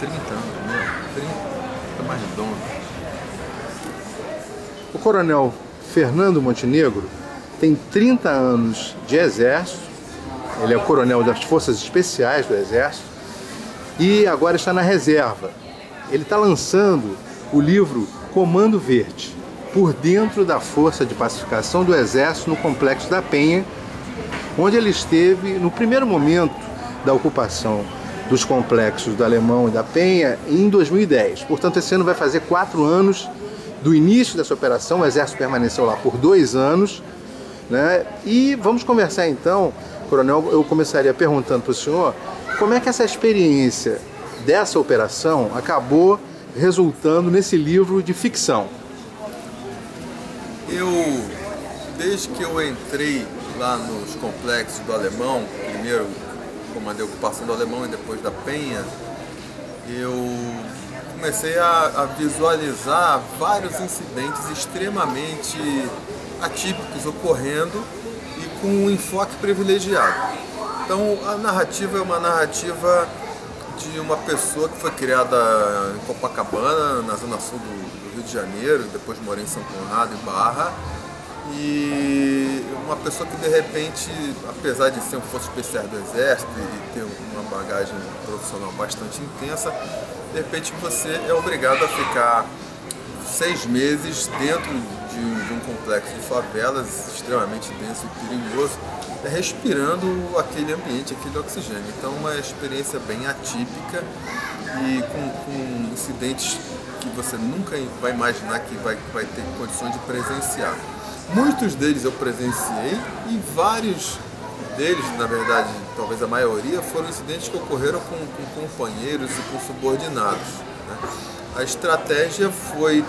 30 anos, né? 30, tá mais redondo. O coronel Fernando Montenegro tem 30 anos de exército, ele é o coronel das Forças Especiais do Exército e agora está na reserva. Ele está lançando o livro Comando Verde, por dentro da Força de Pacificação do Exército no Complexo da Penha, onde ele esteve no primeiro momento da ocupação dos complexos do Alemão e da Penha em 2010. Portanto, esse ano vai fazer 4 anos do início dessa operação. O Exército permaneceu lá por 2 anos, né? E vamos conversar então, coronel, eu começaria perguntando para o senhor como é que essa experiência dessa operação acabou resultando nesse livro de ficção. Desde que eu entrei lá nos complexos do Alemão, primeiro comandei a ocupação do Alemão e depois da Penha, eu comecei a visualizar vários incidentes extremamente atípicos ocorrendo e com um enfoque privilegiado. Então a narrativa é uma narrativa de uma pessoa que foi criada em Copacabana, na zona sul do Rio de Janeiro, depois morei em São Conrado e Barra, e uma pessoa que de repente, apesar de ser um força especial do Exército e ter uma bagagem profissional bastante intensa, de repente você é obrigado a ficar 6 meses dentro de um complexo de favelas extremamente denso e perigoso, respirando aquele ambiente, aquele oxigênio. Então uma experiência bem atípica e com incidentes que você nunca vai imaginar que vai ter condições de presenciar. Muitos deles eu presenciei e vários deles, na verdade, talvez a maioria, foram incidentes que ocorreram com companheiros e com subordinados, né? A estratégia foi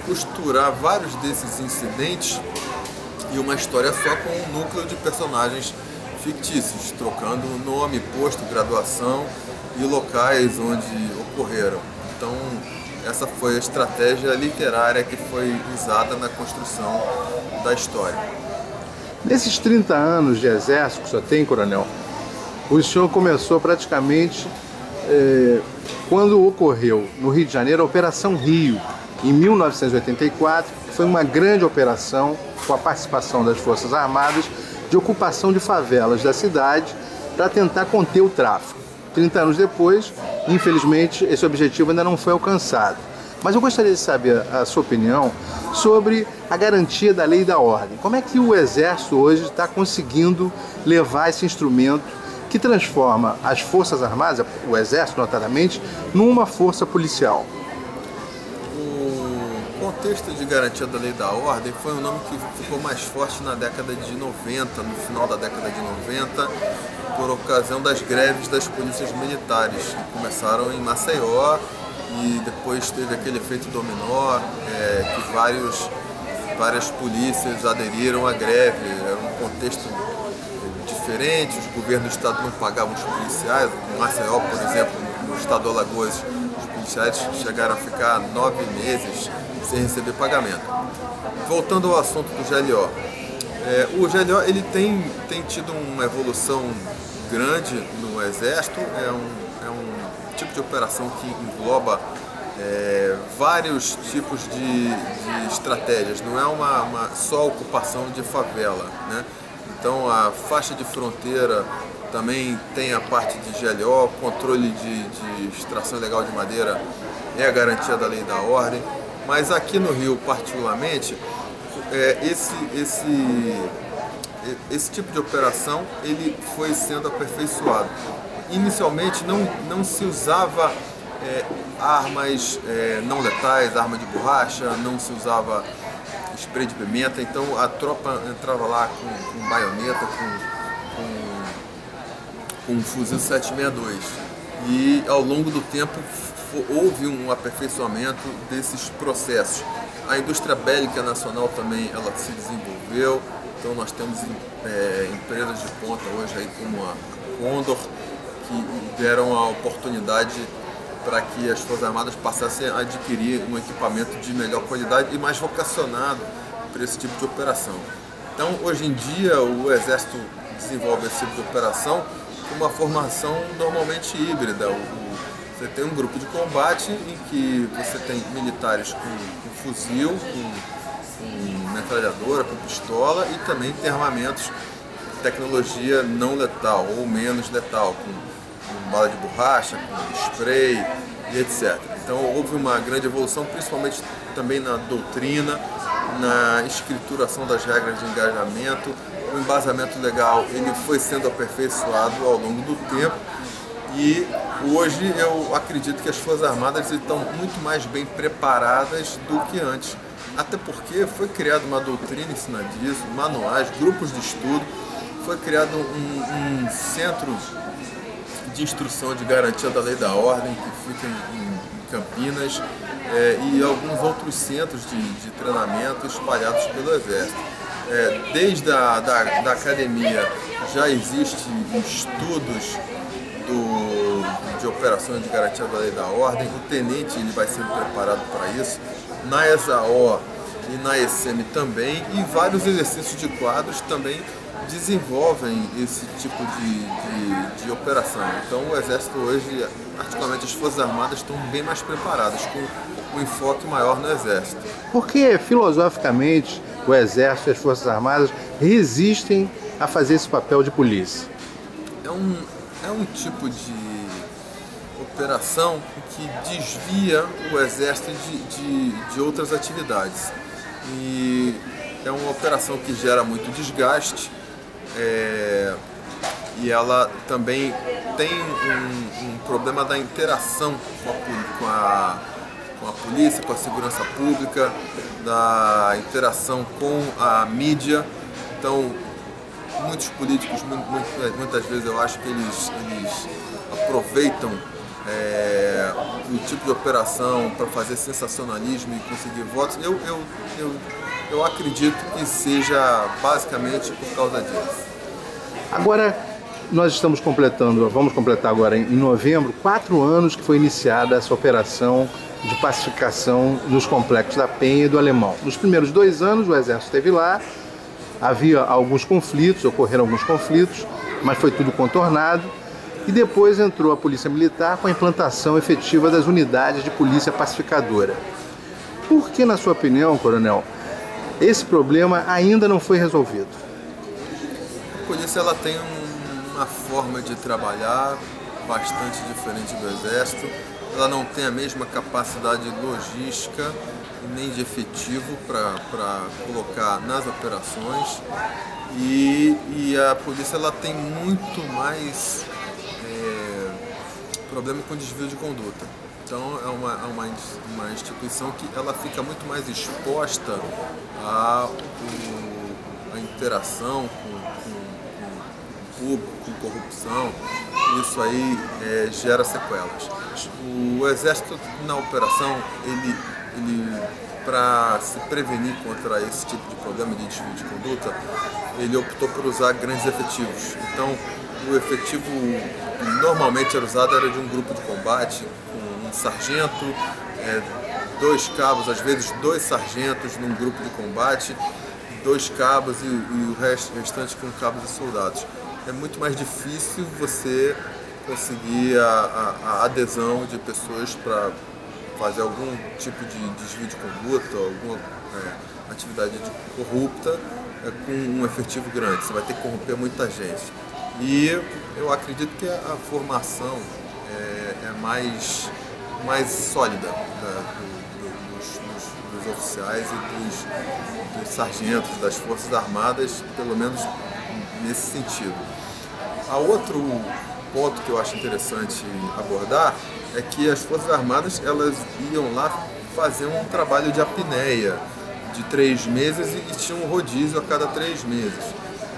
costurar vários desses incidentes e uma história só com um núcleo de personagens fictícios, trocando nome, posto, graduação e locais onde ocorreram. Então, essa foi a estratégia literária que foi usada na construção da história. Nesses 30 anos de exército que o senhor tem, coronel, o senhor começou praticamente quando ocorreu no Rio de Janeiro a Operação Rio, em 1984, que foi uma grande operação com a participação das Forças Armadas de ocupação de favelas da cidade para tentar conter o tráfico. 30 anos depois, infelizmente, esse objetivo ainda não foi alcançado. Mas eu gostaria de saber a sua opinião sobre a garantia da lei e da ordem. Como é que o Exército hoje está conseguindo levar esse instrumento que transforma as Forças Armadas, o Exército notadamente, numa força policial? O contexto de garantia da lei e da ordem foi um nome que ficou mais forte na década de 90, no final da década de 90, por ocasião das greves das polícias militares, que começaram em Maceió e depois teve aquele efeito dominó, que várias polícias aderiram à greve. Era um contexto diferente, os governos do estado não pagavam os policiais. Em Maceió, por exemplo, no estado do Alagoas, os policiais chegaram a ficar 9 meses sem receber pagamento. Voltando ao assunto do GLO, o GLO ele tem tido uma evolução grande no Exército. É um tipo de operação que engloba vários tipos de estratégias, não é uma só ocupação de favela, né? Então a faixa de fronteira também tem a parte de GLO, controle de extração ilegal de madeira é a garantia da lei e da ordem, mas aqui no Rio particularmente, esse tipo de operação ele foi sendo aperfeiçoado. Inicialmente não se usava armas não letais, arma de borracha, não se usava spray de pimenta, então a tropa entrava lá com baioneta, com um fuzil 762. E ao longo do tempo houve um aperfeiçoamento desses processos. A indústria bélica nacional também ela se desenvolveu, então nós temos empresas de ponta hoje aí como a Condor, que deram a oportunidade para que as Forças Armadas passassem a adquirir um equipamento de melhor qualidade e mais vocacionado para esse tipo de operação. Então, hoje em dia, o Exército desenvolve esse tipo de operação com uma formação normalmente híbrida. Você tem um grupo de combate em que você tem militares com fuzil, com metralhadora, com pistola e também tem armamentos, tecnologia não letal ou menos letal, com bala de borracha, com spray e etc. Então houve uma grande evolução, principalmente também na doutrina, na escrituração das regras de engajamento. O embasamento legal ele foi sendo aperfeiçoado ao longo do tempo e hoje eu acredito que as Forças Armadas estão muito mais bem preparadas do que antes. Até porque foi criada uma doutrina em cima disso, manuais, grupos de estudo, foi criado um centro de instrução de garantia da lei e da ordem que fica em Campinas e alguns outros centros de treinamento espalhados pelo Exército. Desde da academia já existem estudos de operações de garantia da lei e da ordem, o tenente ele vai sendo preparado para isso, na ESAO e na ECM também, e vários exercícios de quadros também desenvolvem esse tipo de operação. Então o Exército hoje, particularmente as Forças Armadas, estão bem mais preparadas, com um enfoque maior no Exército. Porque filosoficamente o Exército e as Forças Armadas resistem a fazer esse papel de polícia? É um tipo de operação que desvia o Exército de outras atividades. E é uma operação que gera muito desgaste e ela também tem um problema da interação com a polícia, com a segurança pública, da interação com a mídia. Então, muitos políticos, muitas vezes eu acho que eles aproveitam o tipo de operação para fazer sensacionalismo e conseguir votos. Eu acredito que seja basicamente por causa disso. Agora, nós vamos completar agora em novembro, 4 anos que foi iniciada essa operação de pacificação nos complexos da Penha e do Alemão. Nos primeiros 2 anos o Exército esteve lá, havia alguns conflitos, ocorreram alguns conflitos, mas foi tudo contornado. E depois entrou a Polícia Militar com a implantação efetiva das unidades de polícia pacificadora. Por que, na sua opinião, coronel, esse problema ainda não foi resolvido? A polícia ela tem uma forma de trabalhar bastante diferente do Exército. Ela não tem a mesma capacidade logística e nem de efetivo para colocar nas operações. E a polícia ela tem muito mais problema com desvio de conduta. Então é uma instituição que ela fica muito mais exposta à interação com o público, com corrupção. Isso aí gera sequelas. O Exército na operação, ele para se prevenir contra esse tipo de problema de desvio de conduta, ele optou por usar grandes efetivos. Então o efetivo normalmente era usado de um grupo de combate, com um sargento, 2 cabos, às vezes 2 sargentos num grupo de combate, 2 cabos e o restante com cabos e soldados. É muito mais difícil você conseguir a adesão de pessoas para fazer algum tipo de desvio de conduta, alguma atividade corrupta com um efetivo grande. Você vai ter que corromper muita gente. E eu acredito que a formação é mais sólida dos oficiais e dos sargentos das Forças Armadas, pelo menos nesse sentido. Há outro ponto que eu acho interessante abordar é que as Forças Armadas elas iam lá fazer um trabalho de apneia de 3 meses e tinha um rodízio a cada 3 meses.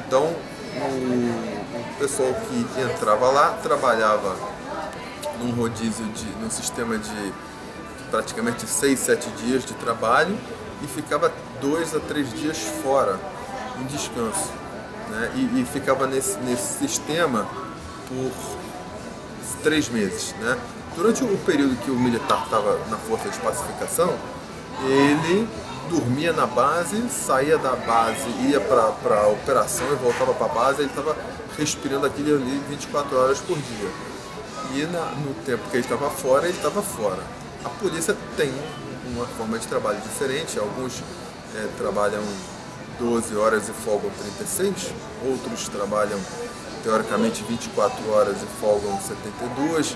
Então o pessoal que entrava lá trabalhava num rodízio, num sistema de praticamente 6, 7 dias de trabalho e ficava 2 a 3 dias fora, em descanso, né? E ficava nesse sistema por 3 meses, né? Durante o período que o militar estava na força de pacificação, ele dormia na base, saía da base, ia para a operação e voltava para a base, ele estava respirando aquilo ali 24 horas por dia. E no tempo que ele estava fora, ele estava fora. A polícia tem uma forma de trabalho diferente, alguns trabalham 12 horas e folgam 36, outros trabalham teoricamente 24 horas e folgam 72.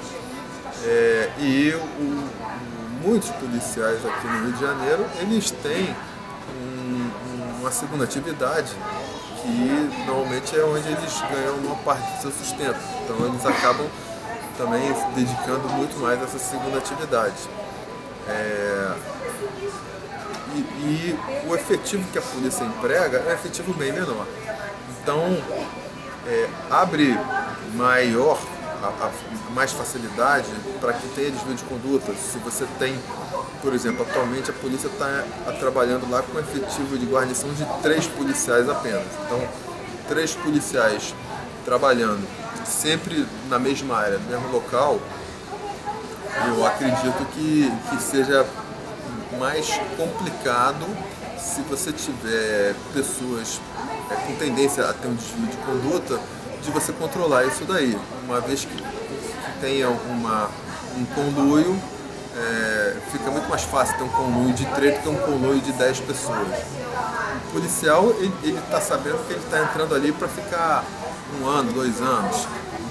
Muitos policiais aqui no Rio de Janeiro, eles têm uma segunda atividade, que normalmente é onde eles ganham uma parte do seu sustento. Então eles acabam também se dedicando muito mais a essa segunda atividade. E o efetivo que a polícia emprega é um efetivo bem menor. Então abre mais facilidade para que tenha desvio de conduta. Se você tem, por exemplo, atualmente a polícia está trabalhando lá com um efetivo de guarnição de 3 policiais apenas. Então, 3 policiais trabalhando sempre na mesma área, no mesmo local, eu acredito que seja mais complicado se você tiver pessoas com tendência a ter um desvio de conduta, de você controlar isso daí, uma vez que tenha um conluio, fica muito mais fácil ter um conluio de 3 do que um conluio de 10 pessoas. O policial, ele está sabendo que ele está entrando ali para ficar 1 ano, 2 anos,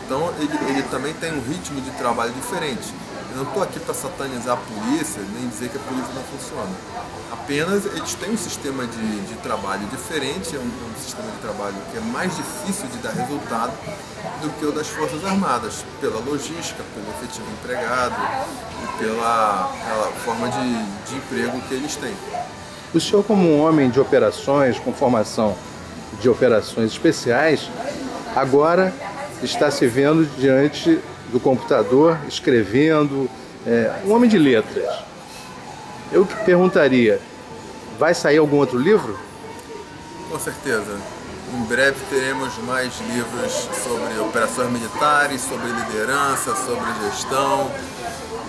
então ele também tem um ritmo de trabalho diferente. Eu não estou aqui para satanizar a polícia, nem dizer que a polícia não funciona. Apenas eles têm um sistema de trabalho diferente, é um sistema de trabalho que é mais difícil de dar resultado do que o das Forças Armadas, pela logística, pelo efetivo empregado e pela forma de emprego que eles têm. O senhor, como um homem de operações, com formação de operações especiais, agora está se vendo diante do computador, escrevendo, um homem de letras. Eu perguntaria, vai sair algum outro livro? Com certeza. Em breve teremos mais livros sobre operações militares, sobre liderança, sobre gestão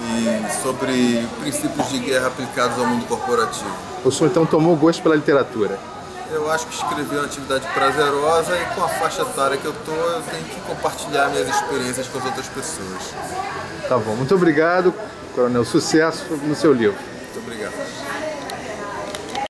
e sobre princípios de guerra aplicados ao mundo corporativo. O senhor então tomou gosto pela literatura? Eu acho que escrever é uma atividade prazerosa e com a faixa etária que eu tenho que compartilhar minhas experiências com as outras pessoas. Tá bom, muito obrigado, Coronel. Sucesso no seu livro. Muito obrigado.